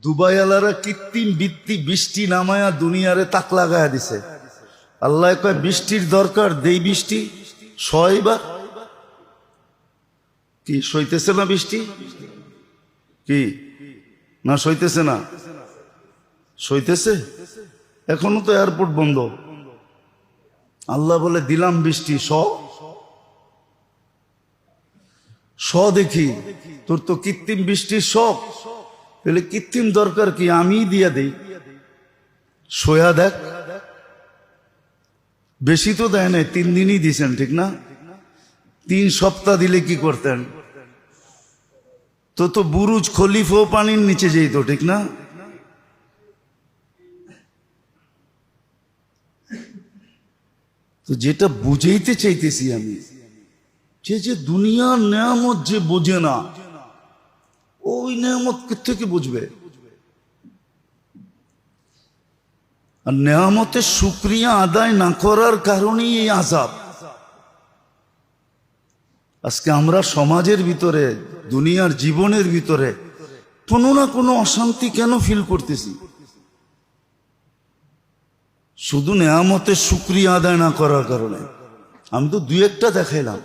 Dubai আলারা কৃত্রিম বৃষ্টি নামায়া দুনিয়ারে তাক লাগায়া দিছে। আল্লাহ কয় বৃষ্টির দরকার, দেই বৃষ্টি সয়বার। কি সইতেছে না বৃষ্টি? কি না সইতেছে না? সইতেছে। এখনো তো এয়ারপোর্ট বন্ধ। আল্লাহ বলে দিলাম বৃষ্টি স দেখি তোর তো কৃত্রিম বৃষ্টির শখ, তাহলে কৃত্রিম দরকার কি, আমি দিয়া দেই, সোয়া দেখ। বেশি তো দেয় নাই, 3 দিনই দিছেন, ঠিক না? 3 সপ্তাহ দিলে কি করতেন? তো বুরুজ খলিফাও পানির নিচে যেত, ঠিক না? তো যেটা বুঝাইতে চাইতেছি আমি, যে দুনিয়ার নেয়ামত যে বোঝে না, ওই নেয়ামত থেকে বুঝবে। আর নেয়ামতের শুকরিয়া আদায় না করার কারণেই এই আযাব। আজকে আমরা সমাজের ভিতরে, দুনিয়ার জীবনের ভিতরে কোনো না কোনো অশান্তি কেন ফিল করতেছি? শুধু নেয়ামতের শুকরিয়া আদায় না করার কারণে। আমি তো 2-1টা দেখাইলাম।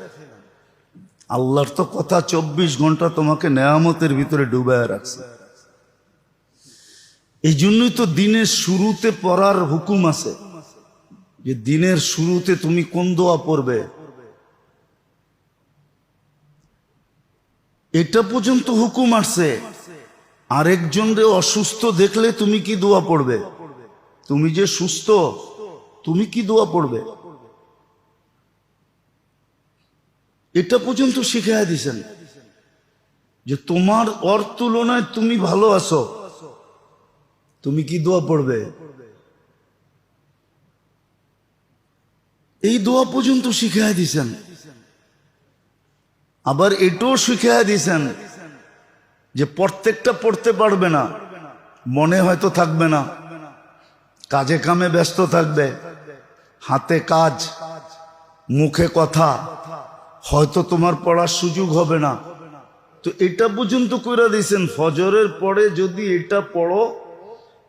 আল্লাহর তো কথা 24 ঘন্টা তোমাকে নেয়ামতের ভিতরে ডুবায় রাখছে। এই জন্যই তো দিনের শুরুতে পড়ার হুকুম আছে, যে দিনের শুরুতে তুমি কোন দোয়া পড়বে, এটা পর্যন্ত হুকুম আসছে। আরেকজনরে অসুস্থ দেখলে তুমি কি দোয়া পড়বে? তুমি যে সুস্থ, তুমি কি দোয়া পড়বে? এটা পর্যন্ত শিখাইয়া দিছেন, যে তোমার ওর তুলনায় তুমি ভালো আছো, তুমি কি দোয়া পড়বে? এই দোয়া পর্যন্ত শিখাইয়া দিছেন। আবার এটাও শিখাইয়া দিছেন যে প্রত্যেকটা পড়তে পারবে না, মনে হয়তো থাকবে না, কাজে কামে ব্যস্ত থাকবে, হাতে কাজ, মুখে কথা, হয়তো তোমার পড়ার সুযোগ হবে না। তো এটা পর্যন্ত কইরা দিয়েছেন, ফজরের পরে যদি এটা পড়ো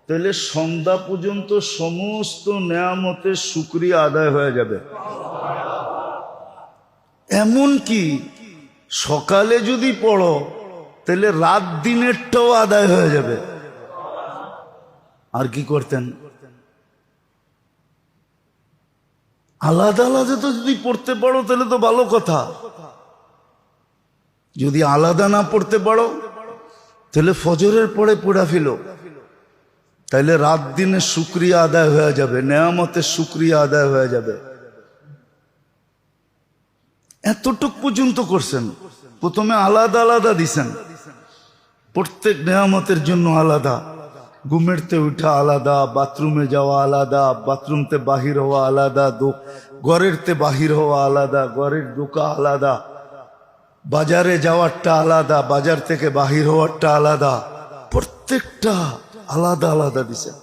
তাহলে সন্ধ্যা পর্যন্ত সমস্ত নেয়ামতের শুকরিয়া আদায় হয়ে যাবে। এমন কি সকালে যদি পড়ো তাহলে রাত দিনেরটাও আদায় হয়ে যাবে। আর কি করতেন? আলাদা আলাদা তো যদি পড়তে পারো তাহলে তো ভালো কথা। যদি আলাদা না পড়তে পারো তাহলে ফজরের পরে পড়া ফেলো, তাইলে রাত দিনের শুকরিয়া আদায় হয়ে যাবে, নেয়ামতের শুকরিয়া আদায় হয়ে যাবে। এতটুক পর্যন্ত করছেন। প্রথমে আলাদা আলাদা দিছেন, প্রত্যেক নেয়ামতের জন্য আলাদা। ঘুমেরতে উঠা আলাদা, বাথরুমে যাওয়া আলাদা, বাথরুমতে বাহির হওয়া আলাদা, ঘরেরতে বাহির হওয়া আলাদা, ঘরের ঢোকা আলাদা, বাজারে যাওয়ারটা আলাদা, বাজার থেকে বাহির হওয়ারটা আলাদা, প্রত্যেকটা আলাদা আলাদা দিছেন।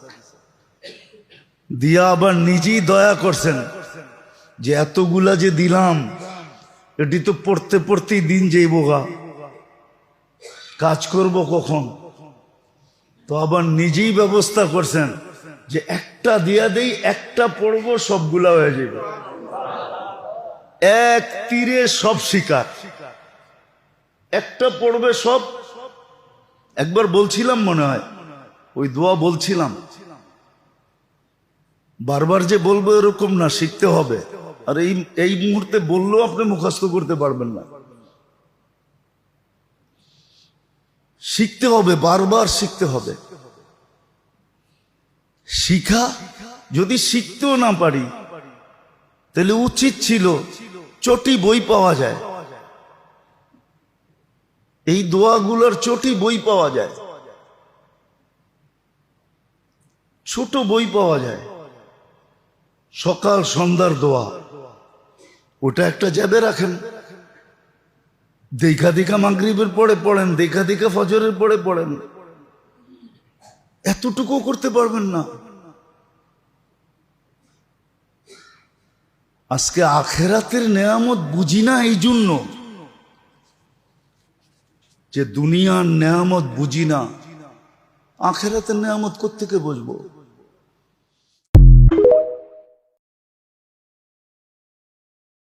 দিয়া আবার নিজেই দয়া করছেন যে এতগুলা যে দিলাম, এটি তো পড়তে পড়তেই দিন যাইব গা, কাজ করব কখন? তো আবার নিজেই ব্যবস্থা করছেন যে একটা দিয়া দেই, একটা পড়বো, সবগুলা হয়ে যাবে। এক তীরে সব শিকার, একটা পড়বে সব। একবার বলছিলাম, মনে হয় ওই দোয়া বলছিলাম, বারবার যে বলবো এরকম না, শিখতে হবে। আর এই মুহূর্তে বললেও আপনি মুখস্থ করতে পারবেন না। শিখতে হবে, বারবার শিখতে হবে। শিখা যদি শিখতেও না পারি তাহলে উচিত ছিল চটি বই পাওয়া যায়, এই দোয়াগুলোর চটি বই পাওয়া যায়, ছোট বই পাওয়া যায়, সকাল সন্ধ্যার দোয়া, ওটা একটা জ্যাবে রাখেন। দেখা দেখা মাগরিবের পরে পড়েন, দেখা দেখা ফজরের পরে পড়েন। এতটুকু করতে পারবেন না। আজকে আখেরাতের নেয়ামত বুঝি না, এই জন্য যে দুনিয়ার নেয়ামত বুঝি না, আখেরাতের নিয়ামত কোত্থেকে বুঝবো?